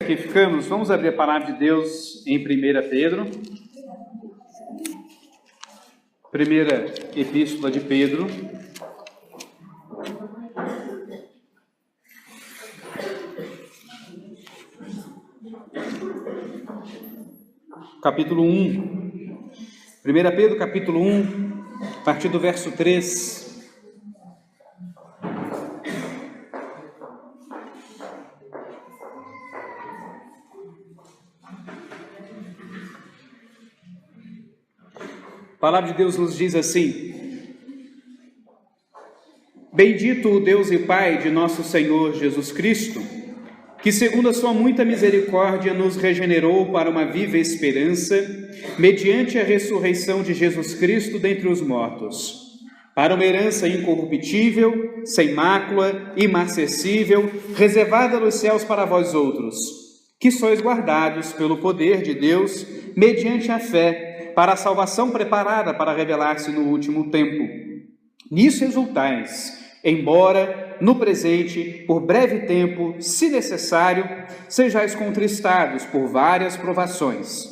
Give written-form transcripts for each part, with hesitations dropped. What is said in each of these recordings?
Aqui ficamos, vamos abrir a palavra de Deus em 1 Pedro, primeira epístola de Pedro, capítulo 1, 1 Pedro capítulo 1, a partir do verso 3. A palavra de Deus nos diz assim: Bendito o Deus e Pai de nosso Senhor Jesus Cristo, que segundo a sua muita misericórdia nos regenerou para uma viva esperança, mediante a ressurreição de Jesus Cristo dentre os mortos, para uma herança incorruptível, sem mácula, imarcessível, reservada nos céus para vós outros, que sois guardados pelo poder de Deus, mediante a fé, para a salvação preparada para revelar-se no último tempo. Nisso exultais, embora, no presente, por breve tempo, se necessário, sejais contristados por várias provações,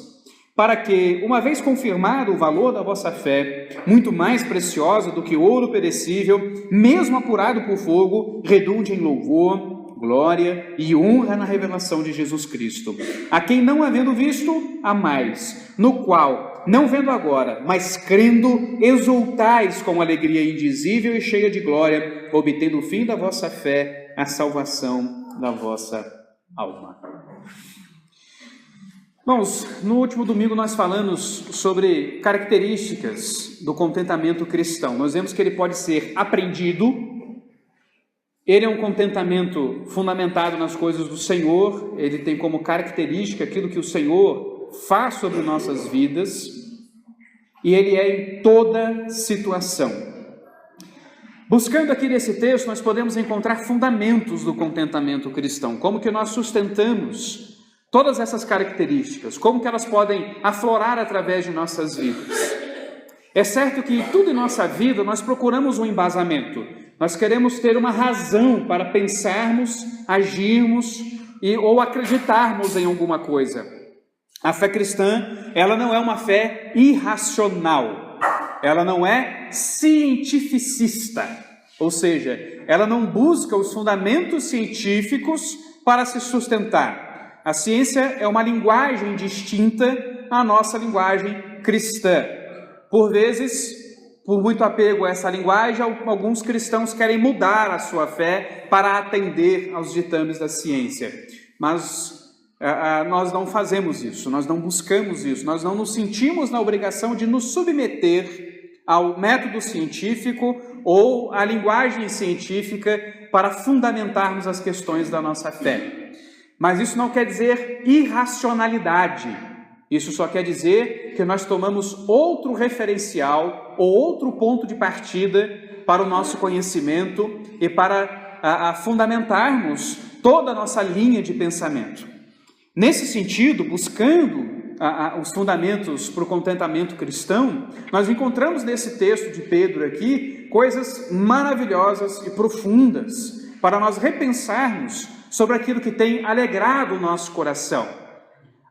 para que, uma vez confirmado o valor da vossa fé, muito mais preciosa do que ouro perecível, mesmo apurado por fogo, redunde em louvor, glória e honra na revelação de Jesus Cristo, a quem não havendo visto, amais, no qual, não vendo agora, mas crendo, exultais com alegria indizível e cheia de glória, obtendo o fim da vossa fé, a salvação da vossa alma. Irmãos, no último domingo nós falamos sobre características do contentamento cristão. Nós vemos que ele pode ser aprendido. Ele é um contentamento fundamentado nas coisas do Senhor, ele tem como característica aquilo que o Senhor faz sobre nossas vidas, e ele é em toda situação. Buscando aqui nesse texto, nós podemos encontrar fundamentos do contentamento cristão, como que nós sustentamos todas essas características, como que elas podem aflorar através de nossas vidas. É certo que tudo em nossa vida nós procuramos um embasamento, nós queremos ter uma razão para pensarmos, agirmos ou acreditarmos em alguma coisa. A fé cristã, ela não é uma fé irracional, ela não é cientificista, ou seja, ela não busca os fundamentos científicos para se sustentar. A ciência é uma linguagem distinta à nossa linguagem cristã. Por vezes, por muito apego a essa linguagem, alguns cristãos querem mudar a sua fé para atender aos ditames da ciência, mas nós não fazemos isso, nós não buscamos isso, nós não nos sentimos na obrigação de nos submeter ao método científico ou à linguagem científica para fundamentarmos as questões da nossa fé. Mas isso não quer dizer irracionalidade, isso só quer dizer que nós tomamos outro referencial ou outro ponto de partida para o nosso conhecimento e para fundamentarmos toda a nossa linha de pensamento. Nesse sentido, buscando os fundamentos para o contentamento cristão, nós encontramos nesse texto de Pedro aqui coisas maravilhosas e profundas para nós repensarmos sobre aquilo que tem alegrado o nosso coração.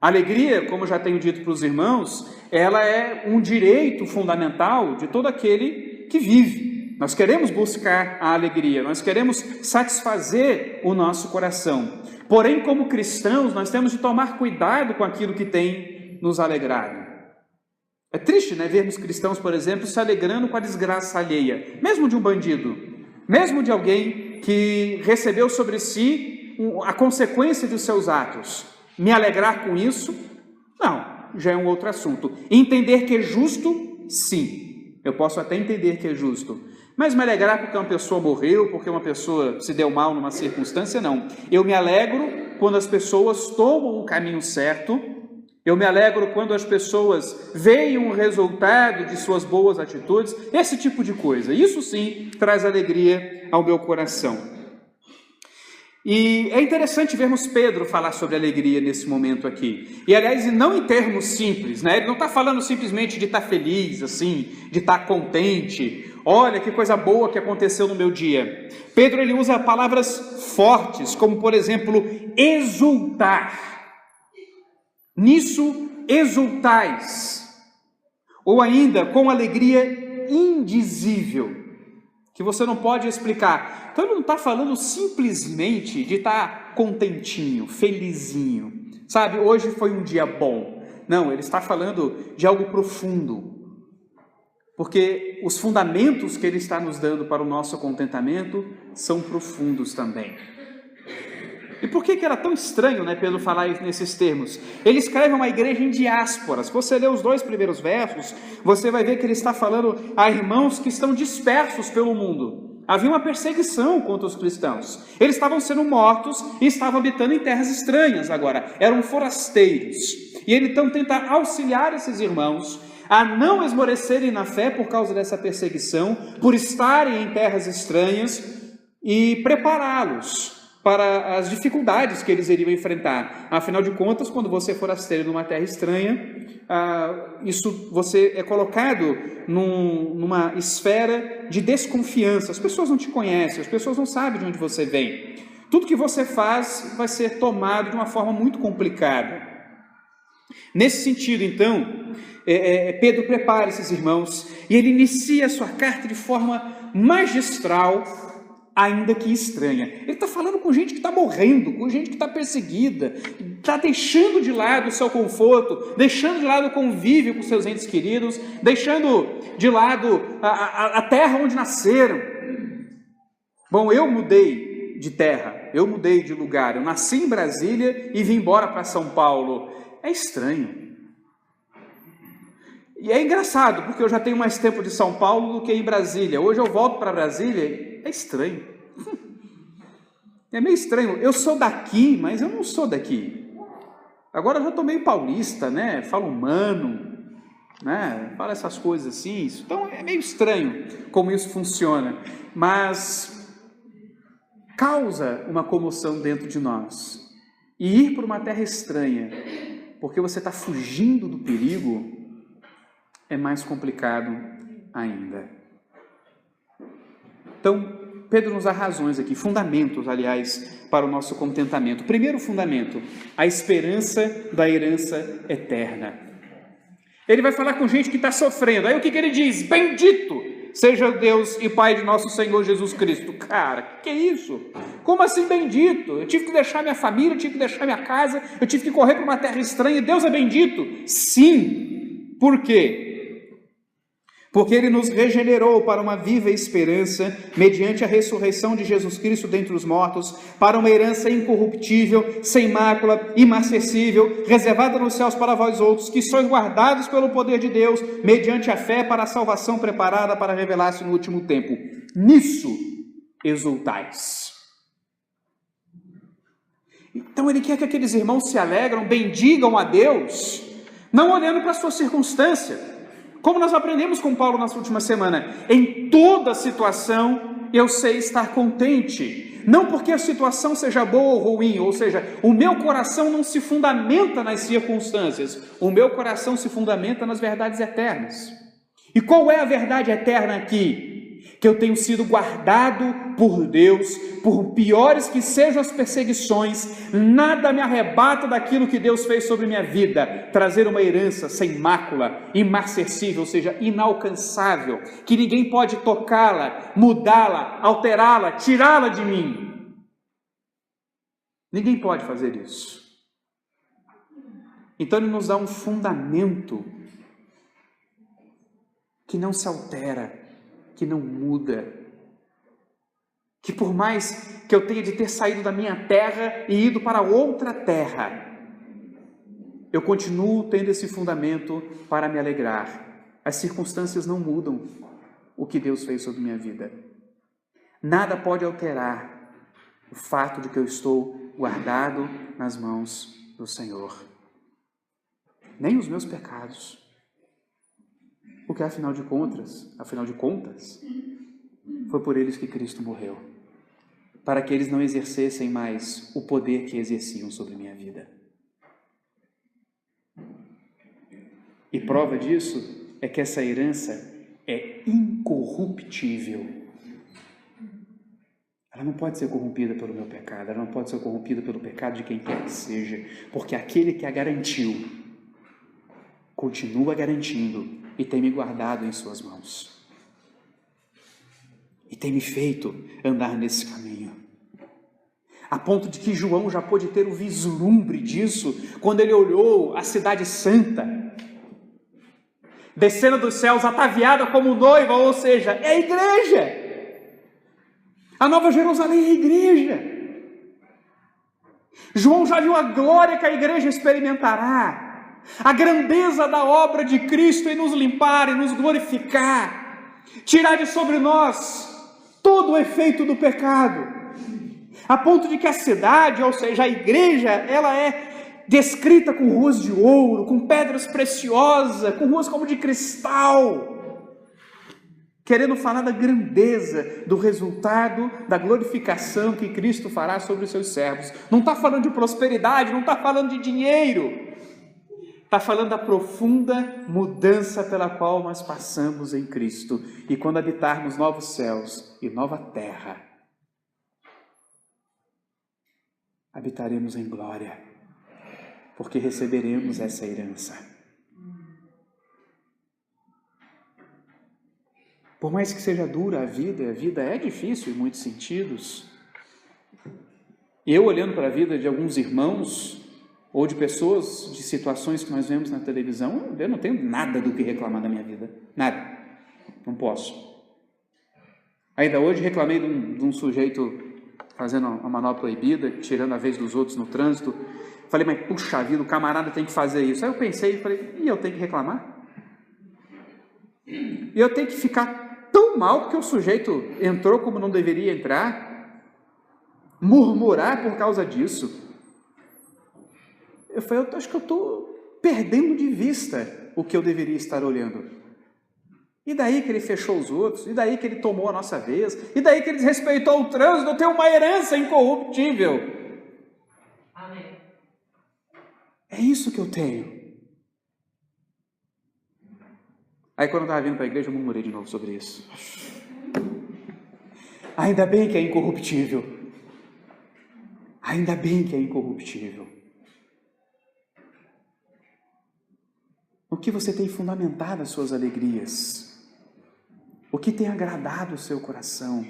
A alegria, como já tenho dito para os irmãos, ela é um direito fundamental de todo aquele que vive. Nós queremos buscar a alegria, nós queremos satisfazer o nosso coração. Porém, como cristãos, nós temos de tomar cuidado com aquilo que tem nos alegrado. É triste, né, vermos cristãos, por exemplo, se alegrando com a desgraça alheia, mesmo de um bandido, mesmo de alguém que recebeu sobre si a consequência dos seus atos. Me alegrar com isso? Não, já é um outro assunto. Entender que é justo? Sim, eu posso até entender que é justo. Mas me alegrar porque uma pessoa morreu, porque uma pessoa se deu mal numa circunstância, não. Eu me alegro quando as pessoas tomam o caminho certo, eu me alegro quando as pessoas veem um resultado de suas boas atitudes, esse tipo de coisa. Isso sim traz alegria ao meu coração. E é interessante vermos Pedro falar sobre alegria nesse momento aqui. E aliás, não em termos simples, né? Ele não está falando simplesmente de estar feliz, assim, de estar contente. Olha que coisa boa que aconteceu no meu dia. Pedro ele usa palavras fortes, como por exemplo, exultar. Nisso exultais. Ou ainda com alegria indizível, que você não pode explicar. Então ele não está falando simplesmente de estar contentinho, felizinho. Sabe, hoje foi um dia bom. Não, ele está falando de algo profundo. Porque os fundamentos que ele está nos dando para o nosso contentamento são profundos também. E por que era tão estranho, Pedro falar nesses termos? Ele escreve uma igreja em diáspora. Se você ler os 2 primeiros versos, você vai ver que ele está falando a irmãos que estão dispersos pelo mundo. Havia uma perseguição contra os cristãos. Eles estavam sendo mortos e estavam habitando em terras estranhas agora. Eram forasteiros. E ele então tenta auxiliar esses irmãos a não esmorecerem na fé por causa dessa perseguição, por estarem em terras estranhas, e prepará-los para as dificuldades que eles iriam enfrentar. Afinal de contas, quando você for forasteiro numa terra estranha, você é colocado numa esfera de desconfiança. As pessoas não te conhecem, as pessoas não sabem de onde você vem. Tudo que você faz vai ser tomado de uma forma muito complicada. Nesse sentido, então, Pedro prepara esses irmãos e ele inicia a sua carta de forma magistral, ainda que estranha. Ele está falando com gente que está morrendo, com gente que está perseguida, está deixando de lado o seu conforto, deixando de lado o convívio com seus entes queridos, deixando de lado a terra onde nasceram. Bom, eu mudei de terra, eu mudei de lugar, eu nasci em Brasília e vim embora para São Paulo. É estranho. E é engraçado, porque eu já tenho mais tempo de São Paulo do que em Brasília. Hoje eu volto para Brasília, é estranho. É meio estranho. Eu sou daqui, mas eu não sou daqui. Agora eu já estou meio paulista, falo humano, falo essas coisas assim. Então é meio estranho como isso funciona. Mas causa uma comoção dentro de nós. E ir para uma terra estranha, porque você está fugindo do perigo, é mais complicado ainda. Então, Pedro nos dá razões aqui, fundamentos, aliás, para o nosso contentamento. Primeiro fundamento, a esperança da herança eterna. Ele vai falar com gente que está sofrendo. Aí o que ele diz? Bendito seja Deus e Pai de nosso Senhor Jesus Cristo. Cara, que é isso? Como assim bendito? Eu tive que deixar minha família, eu tive que deixar minha casa, eu tive que correr para uma terra estranha e Deus é bendito? Sim. Por quê? Porque Ele nos regenerou para uma viva esperança, mediante a ressurreição de Jesus Cristo dentre os mortos, para uma herança incorruptível, sem mácula, imarcessível, reservada nos céus para vós outros, que sois guardados pelo poder de Deus, mediante a fé para a salvação preparada para revelar-se no último tempo. Nisso exultais. Então Ele quer que aqueles irmãos se alegram, bendigam a Deus, não olhando para a sua circunstância. Como nós aprendemos com Paulo na última semana, em toda situação eu sei estar contente, não porque a situação seja boa ou ruim, ou seja, o meu coração não se fundamenta nas circunstâncias, o meu coração se fundamenta nas verdades eternas. E qual é a verdade eterna aqui? Que eu tenho sido guardado por Deus, por piores que sejam as perseguições, nada me arrebata daquilo que Deus fez sobre minha vida, trazer uma herança sem mácula, imarcessível, ou seja, inalcançável, que ninguém pode tocá-la, mudá-la, alterá-la, tirá-la de mim. Ninguém pode fazer isso. Então Ele nos dá um fundamento que não se altera, que não muda, que por mais que eu tenha de ter saído da minha terra e ido para outra terra, eu continuo tendo esse fundamento para me alegrar. As circunstâncias não mudam o que Deus fez sobre minha vida. Nada pode alterar o fato de que eu estou guardado nas mãos do Senhor. Nem os meus pecados. Porque afinal de contas, foi por eles que Cristo morreu, para que eles não exercessem mais o poder que exerciam sobre minha vida. E prova disso é que essa herança é incorruptível. ela não pode ser corrompida pelo meu pecado, ela não pode ser corrompida pelo pecado de quem quer que seja, porque aquele que a garantiu, continua garantindo e tem me guardado em suas mãos. E tem me feito andar nesse caminho. A ponto de que João já pôde ter o vislumbre disso, quando ele olhou a cidade santa, descendo dos céus, ataviada como noiva, ou seja, é a igreja. A Nova Jerusalém é a igreja. João já viu a glória que a igreja experimentará, a grandeza da obra de Cristo em nos limpar, em nos glorificar, tirar de sobre nós todo o efeito do pecado, a ponto de que a cidade, ou seja, a igreja, ela é descrita com ruas de ouro, com pedras preciosas, com ruas como de cristal, querendo falar da grandeza do resultado da glorificação que Cristo fará sobre os seus servos. Não está falando de prosperidade, não está falando de dinheiro, está falando da profunda mudança pela qual nós passamos em Cristo. E quando habitarmos novos céus e nova terra, habitaremos em glória, porque receberemos essa herança. Por mais que seja dura a vida é difícil em muitos sentidos. Eu, olhando para a vida de alguns irmãos, ou de pessoas, de situações que nós vemos na televisão, eu não tenho nada do que reclamar da minha vida. Nada. Não posso. Ainda hoje reclamei de um sujeito fazendo uma manobra proibida, tirando a vez dos outros no trânsito. Falei, mas puxa vida, o camarada tem que fazer isso. Aí eu pensei, falei, e eu tenho que reclamar? E eu tenho que ficar tão mal porque o sujeito entrou como não deveria entrar? Murmurar por causa disso? Eu falei, eu acho que eu estou perdendo de vista o que eu deveria estar olhando. E daí que ele fechou os outros? E daí que ele tomou a nossa vez? E daí que ele desrespeitou o trânsito? Eu tenho uma herança incorruptível. Amém. É isso que eu tenho. Aí quando eu estava vindo para a igreja, eu murmurei de novo sobre isso. Ainda bem que é incorruptível. Ainda bem que é incorruptível. O que você tem fundamentado as suas alegrias? O que tem agradado o seu coração?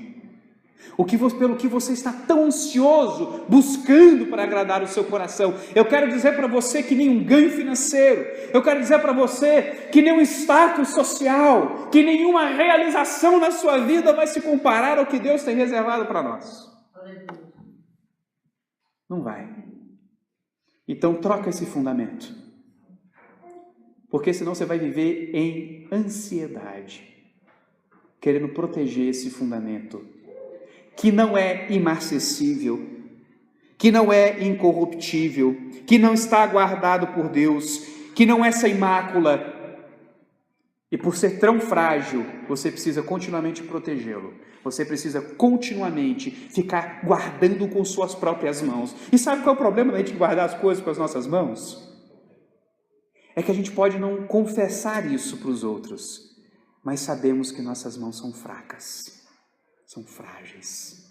Pelo que você está tão ansioso, buscando para agradar o seu coração? Eu quero dizer para você que nem um ganho financeiro, eu quero dizer para você que nem um status social, que nenhuma realização na sua vida vai se comparar ao que Deus tem reservado para nós. Não vai. Então troca esse fundamento, porque senão você vai viver em ansiedade, querendo proteger esse fundamento, que não é imarcessível, que não é incorruptível, que não está guardado por Deus, que não é sem mácula, e por ser tão frágil, você precisa continuamente protegê-lo, você precisa continuamente ficar guardando com suas próprias mãos. E sabe qual é o problema da gente guardar as coisas com as nossas mãos? É que a gente pode não confessar isso para os outros, mas sabemos que nossas mãos são fracas, são frágeis.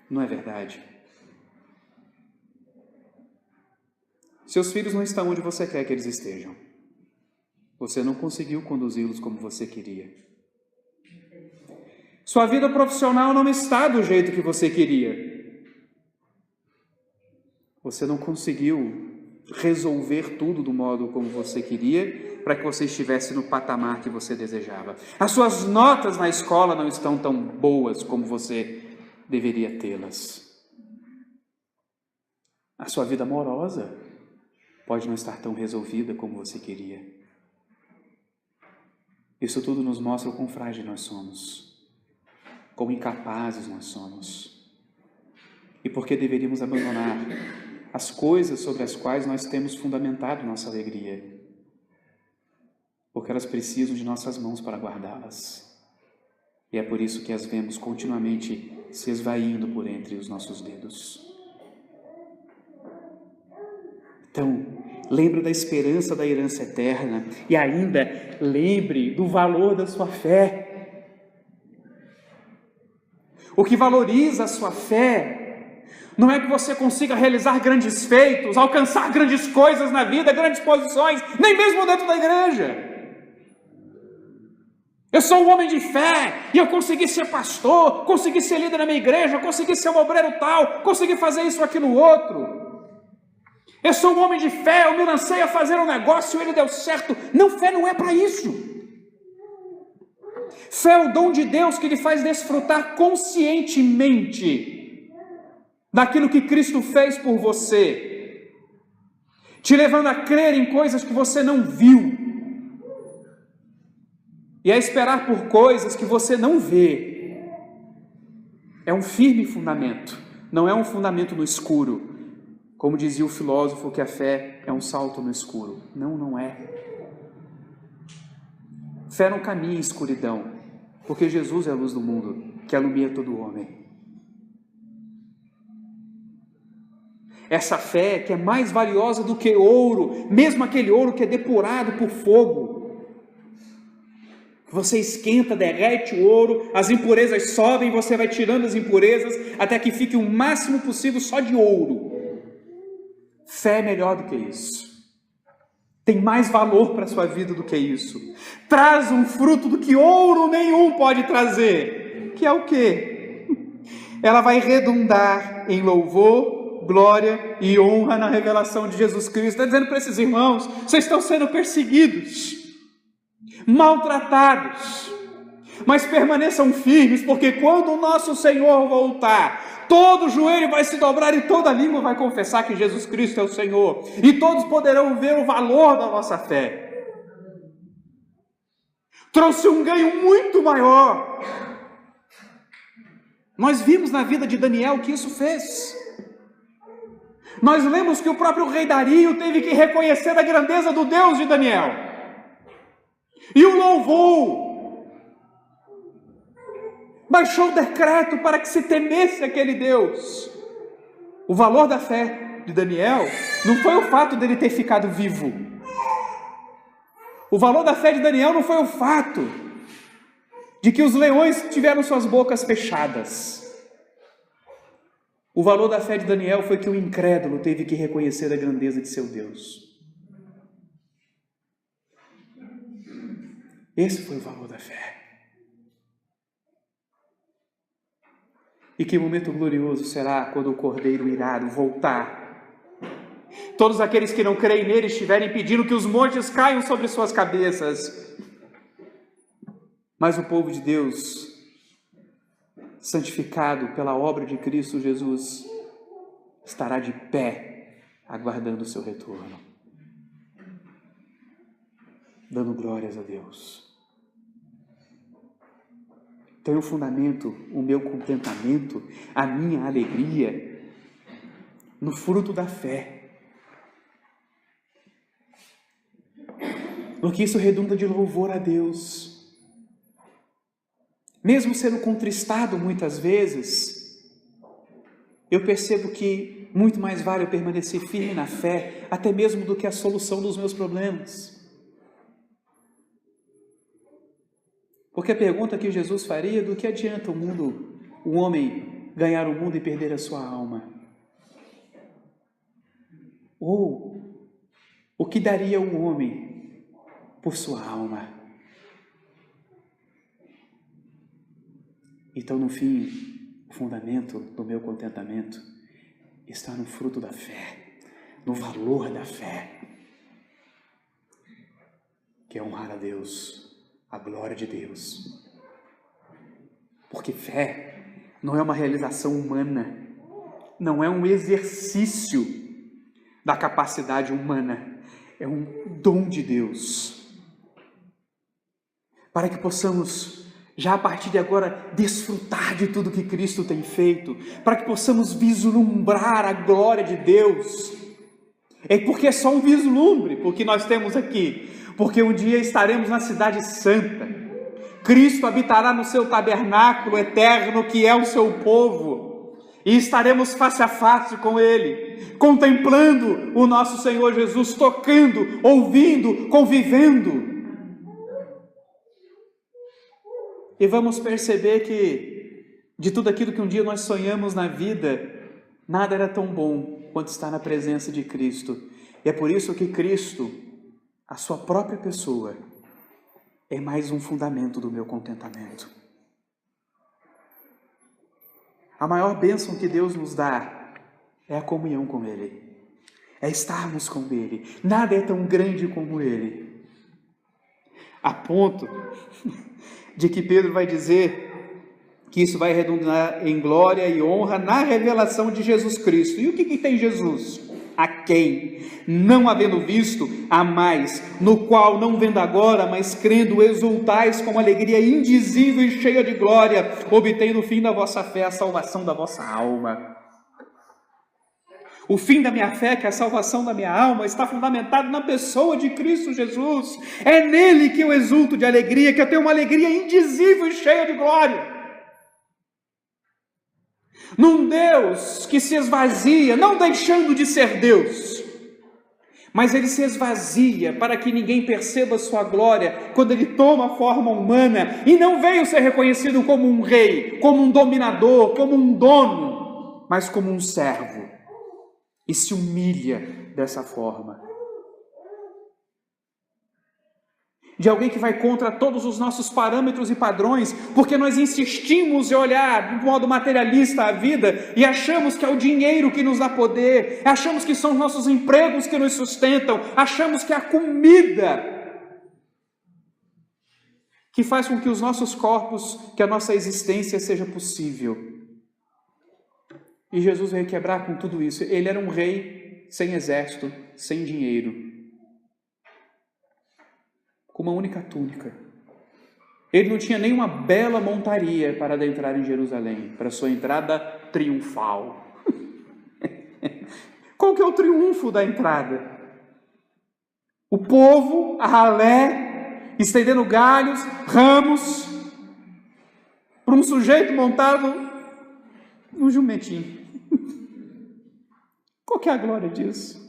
Não é verdade? Seus filhos não estão onde você quer que eles estejam. Você não conseguiu conduzi-los como você queria. Sua vida profissional não está do jeito que você queria. Você não conseguiu resolver tudo do modo como você queria, para que você estivesse no patamar que você desejava. As suas notas na escola não estão tão boas como você deveria tê-las. A sua vida amorosa pode não estar tão resolvida como você queria. Isso tudo nos mostra o quão frágil nós somos, quão incapazes nós somos, e por que deveríamos abandonar as coisas sobre as quais nós temos fundamentado nossa alegria, porque elas precisam de nossas mãos para guardá-las. E é por isso que as vemos continuamente se esvaindo por entre os nossos dedos. Então, lembre da esperança da herança eterna e ainda lembre do valor da sua fé. O que valoriza a sua fé não é que você consiga realizar grandes feitos, alcançar grandes coisas na vida, grandes posições, nem mesmo dentro da igreja. Eu sou um homem de fé e eu consegui ser pastor, consegui ser líder na minha igreja, consegui ser um obreiro tal, consegui fazer isso, aquilo, outro. Eu sou um homem de fé, eu me lancei a fazer um negócio e ele deu certo. Não, fé não é para isso. Fé é o dom de Deus que lhe faz desfrutar conscientemente daquilo que Cristo fez por você, te levando a crer em coisas que você não viu e a esperar por coisas que você não vê. É um firme fundamento, não é um fundamento no escuro, como dizia o filósofo que a fé é um salto no escuro. Não, não é. Fé não caminha em escuridão, porque Jesus é a luz do mundo, que alumia todo homem. Essa fé que é mais valiosa do que ouro, mesmo aquele ouro que é depurado por fogo. Você esquenta, derrete o ouro, as impurezas sobem, você vai tirando as impurezas, até que fique o máximo possível só de ouro. Fé é melhor do que isso. Tem mais valor para a sua vida do que isso. Traz um fruto do que ouro nenhum pode trazer. Que é o quê? Ela vai redundar em louvor, glória e honra na revelação de Jesus Cristo. Está dizendo para esses irmãos, vocês estão sendo perseguidos, maltratados, mas permaneçam firmes, porque quando o nosso Senhor voltar, todo joelho vai se dobrar e toda língua vai confessar que Jesus Cristo é o Senhor, e todos poderão ver o valor da nossa fé. Trouxe um ganho muito maior. Nós vimos na vida de Daniel que isso fez. Nós lemos que o próprio rei Dario teve que reconhecer a grandeza do Deus de Daniel e o louvou. Baixou o decreto para que se temesse aquele Deus. O valor da fé de Daniel não foi o fato dele ter ficado vivo. O valor da fé de Daniel não foi o fato de que os leões tiveram suas bocas fechadas. O valor da fé de Daniel foi que o incrédulo teve que reconhecer a grandeza de seu Deus. Esse foi o valor da fé. E que momento glorioso será quando o Cordeiro irado voltar. Todos aqueles que não creem nele estiverem pedindo que os montes caiam sobre suas cabeças. Mas o povo de Deus, santificado pela obra de Cristo Jesus, estará de pé, aguardando o seu retorno, dando glórias a Deus. Tem o fundamento, o meu contentamento, a minha alegria, no fruto da fé. Porque isso redunda de louvor a Deus. Mesmo sendo contristado muitas vezes, eu percebo que muito mais vale eu permanecer firme na fé, até mesmo do que a solução dos meus problemas. Porque a pergunta que Jesus faria, do que adianta o homem ganhar o mundo e perder a sua alma? Ou, o que daria um homem por sua alma? Então, no fim, o fundamento do meu contentamento está no fruto da fé, no valor da fé, que é honrar a Deus, a glória de Deus. Porque fé não é uma realização humana, não é um exercício da capacidade humana, é um dom de Deus, para que possamos, já a partir de agora, desfrutar de tudo que Cristo tem feito, para que possamos vislumbrar a glória de Deus. É porque é só um vislumbre, porque nós temos aqui, porque um dia estaremos na cidade santa, Cristo habitará no seu tabernáculo eterno, que é o seu povo, e estaremos face a face com Ele, contemplando o nosso Senhor Jesus, tocando, ouvindo, convivendo. E vamos perceber que De tudo aquilo que um dia nós sonhamos na vida, nada era tão bom quanto estar na presença de Cristo. E é por isso que Cristo, a sua própria pessoa, é mais um fundamento do meu contentamento. A maior bênção que Deus nos dá é a comunhão com Ele, é estarmos com Ele. Nada é tão grande como Ele, a ponto de que Pedro vai dizer que isso vai redundar em glória e honra na revelação de Jesus Cristo. E o que tem Jesus? A quem, não havendo visto, amais, no qual, não vendo agora, mas crendo, exultais com alegria indizível e cheia de glória, obtém no fim da vossa fé a salvação da vossa alma. O fim da minha fé, que é a salvação da minha alma, está fundamentado na pessoa de Cristo Jesus. É nele que eu exulto de alegria, que eu tenho uma alegria indizível e cheia de glória. Num Deus que se esvazia, não deixando de ser Deus, mas Ele se esvazia para que ninguém perceba sua glória quando Ele toma forma humana e não veio ser reconhecido como um rei, como um dominador, como um dono, mas como um servo, e se humilha dessa forma. De alguém que vai contra todos os nossos parâmetros e padrões, porque nós insistimos em olhar de modo materialista a vida e achamos que é o dinheiro que nos dá poder, achamos que são os nossos empregos que nos sustentam, achamos que é a comida que faz com que os nossos corpos, que a nossa existência seja possível. E Jesus veio quebrar com tudo isso. Ele era um rei sem exército, sem dinheiro, com uma única túnica. Ele não tinha nenhuma bela montaria para adentrar em Jerusalém, para sua entrada triunfal. Qual que é o triunfo da entrada? O povo, a ralé, estendendo galhos, ramos, para um sujeito montado num jumentinho. Qual que é a glória disso?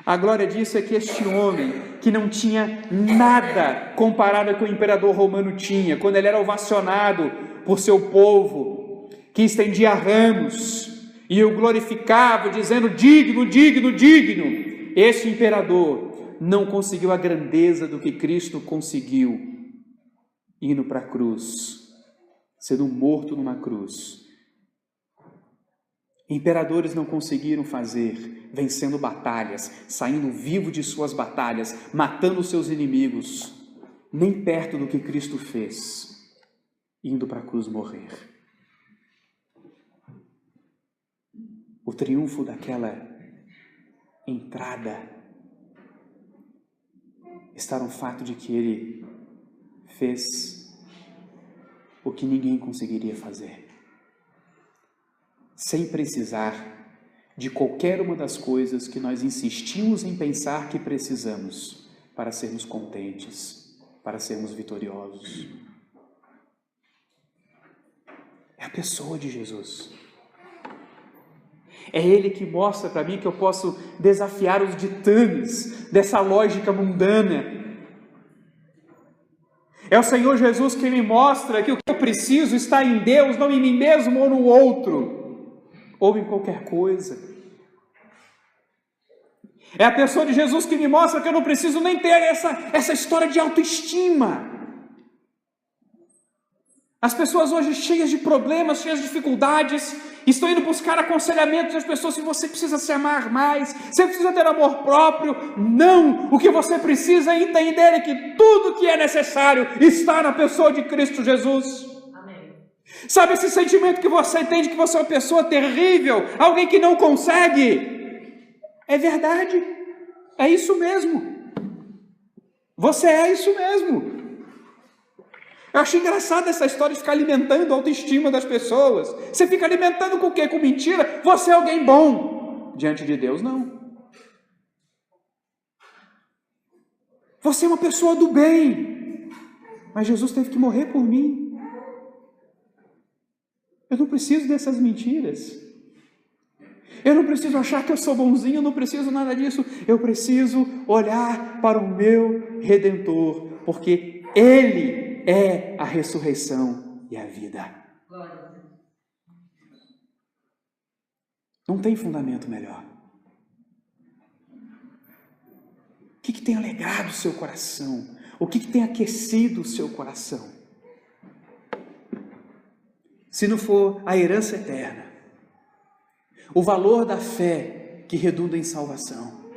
A glória disso é que este homem, que não tinha nada comparado ao que o imperador romano tinha, quando ele era ovacionado por seu povo, que estendia ramos e o glorificava, dizendo: digno, digno, digno. Este imperador não conseguiu a grandeza do que Cristo conseguiu, indo para a cruz, sendo morto numa cruz. Imperadores não conseguiram fazer, vencendo batalhas, saindo vivo de suas batalhas, matando seus inimigos, nem perto do que Cristo fez, indo para a cruz morrer. O triunfo daquela entrada está no fato de que ele fez o que ninguém conseguiria fazer, sem precisar de qualquer uma das coisas que nós insistimos em pensar que precisamos para sermos contentes, para sermos vitoriosos. É a pessoa de Jesus. É Ele que mostra para mim que eu posso desafiar os ditames dessa lógica mundana. É o Senhor Jesus que me mostra que o que eu preciso está em Deus, não em mim mesmo ou no outro, ou em qualquer coisa. É a pessoa de Jesus que me mostra que eu não preciso nem ter essa história de autoestima. As pessoas hoje cheias de problemas, cheias de dificuldades, estão indo buscar aconselhamento das pessoas: se você precisa se amar mais, você precisa ter amor próprio. Não! O que você precisa entender é que tudo que é necessário está na pessoa de Cristo Jesus. Sabe esse sentimento que você tem de que você é uma pessoa terrível, alguém que não consegue? É verdade, é isso mesmo. Você é isso mesmo. Eu acho engraçado essa história de ficar alimentando a autoestima das pessoas. Você fica alimentando com o quê? Com mentira? Você é alguém bom. Diante de Deus, não. Você é uma pessoa do bem. Mas Jesus teve que morrer por mim. Eu não preciso dessas mentiras. Eu não preciso achar que eu sou bonzinho, eu não preciso nada disso. Eu preciso olhar para o meu Redentor, porque Ele é a ressurreição e a vida. Glória a Deus. Não tem fundamento melhor. O que tem alegrado o seu coração? O que tem aquecido o seu coração? Se não for a herança eterna, o valor da fé que redunda em salvação,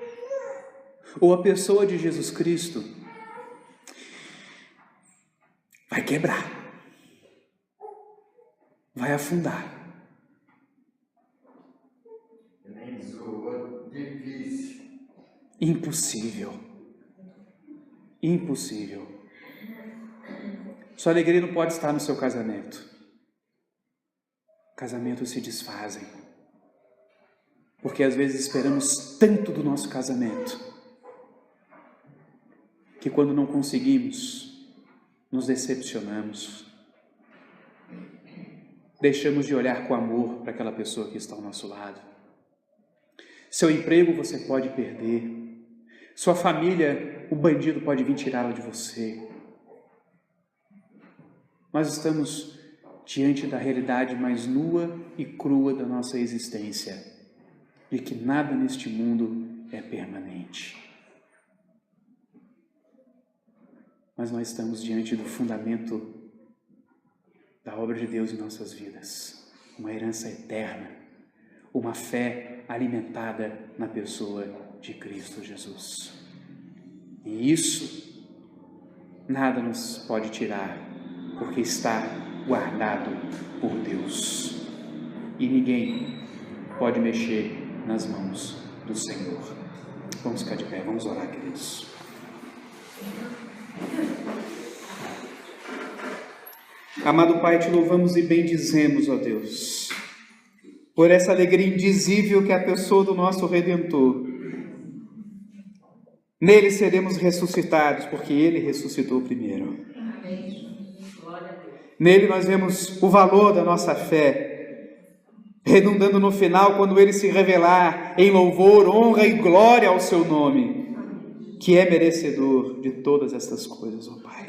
ou a pessoa de Jesus Cristo, vai quebrar, vai afundar. Difícil. Impossível. Impossível. Sua alegria não pode estar no seu casamento. Casamentos se desfazem. Porque às vezes esperamos tanto do nosso casamento, que quando não conseguimos, nos decepcionamos. Deixamos de olhar com amor para aquela pessoa que está ao nosso lado. Seu emprego você pode perder. Sua família, o bandido pode vir tirá-la de você. Nós estamos diante da realidade mais nua e crua da nossa existência, de que nada neste mundo é permanente. Mas nós estamos diante do fundamento da obra de Deus em nossas vidas, uma herança eterna, uma fé alimentada na pessoa de Cristo Jesus. E isso nada nos pode tirar, porque está guardado por Deus. E ninguém pode mexer nas mãos do Senhor. Vamos ficar de pé, vamos orar, queridos. Amado Pai, te louvamos e bendizemos, ó Deus, por essa alegria indizível que é a pessoa do nosso Redentor. Nele seremos ressuscitados, porque Ele ressuscitou primeiro. Nele nós vemos o valor da nossa fé, redundando no final, quando Ele se revelar em louvor, honra e glória ao Seu nome, que é merecedor de todas estas coisas, ó Pai.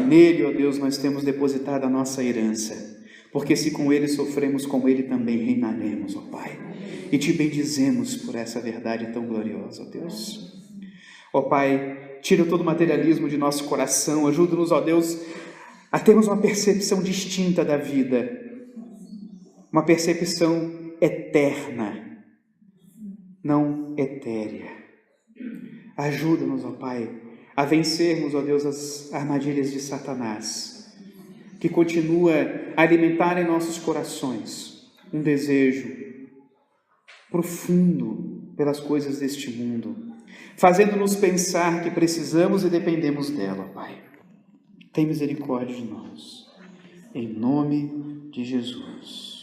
Nele, ó Deus, nós temos depositado a nossa herança, porque se com Ele sofremos, com Ele também reinaremos, ó Pai. E te bendizemos por essa verdade tão gloriosa, ó Deus. Ó Pai, tira todo o materialismo de nosso coração, ajuda-nos, ó Deus, a termos uma percepção distinta da vida, uma percepção eterna, não etérea. Ajuda-nos, ó Pai, a vencermos, ó Deus, as armadilhas de Satanás, que continua a alimentar em nossos corações um desejo profundo pelas coisas deste mundo, fazendo-nos pensar que precisamos e dependemos dela, Pai. Tem misericórdia de nós, em nome de Jesus.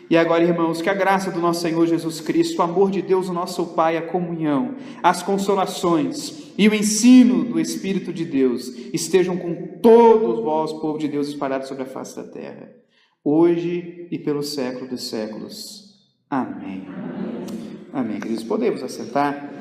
E agora, irmãos, que a graça do nosso Senhor Jesus Cristo, o amor de Deus, o nosso Pai, a comunhão, as consolações e o ensino do Espírito de Deus estejam com todos vós, povo de Deus, espalhados sobre a face da terra, hoje e pelo século dos séculos. Amém. Amém, queridos. Podemos assentar.